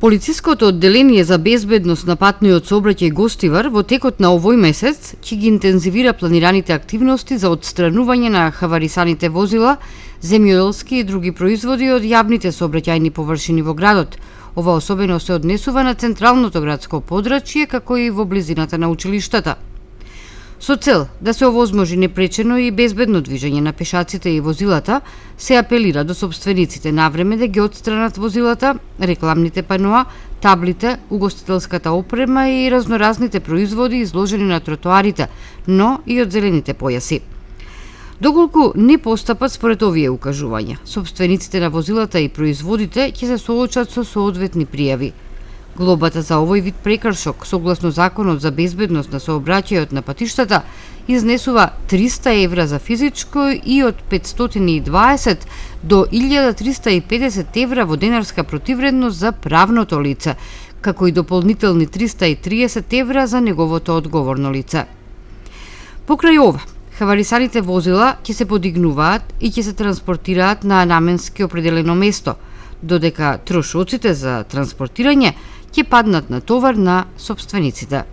Полициското одделение за безбедност на патниот сообраќај Гостивар во текот на овој месец ќе ги интензивира планираните активности за отстранување на хаварисаните возила, земјоделски и други производи од јавните сообраќајни површини во градот. Ова особено се однесува на централното градско подрачје, како и во близината на училиштата. Со цел да се овозможи непречено и безбедно движење на пешаците и возилата, се апелира до сопствениците навреме да ги отстранат возилата, рекламните паноа, таблите, угостителската опрема и разноразните производи изложени на тротоарите, но и од зелените појаси. Доколку не постапат според овие укажувања, сопствениците на возилата и производите ќе се соочат со соодветни пријави. Глобата за овој вид прекршок, согласно Законот за безбедност на сообраќајот на патиштата, изнесува 300 евра за физичко и од 520 до 1350 евра во денарска противредност за правното лице, како и дополнителни 330 евра за неговото одговорно лице. Покрај ова, хаварисаните возила ќе се подигнуваат и ќе се транспортираат на наменски определено место, додека трошоците за транспортирање ќе паднат на товар на сопствениците.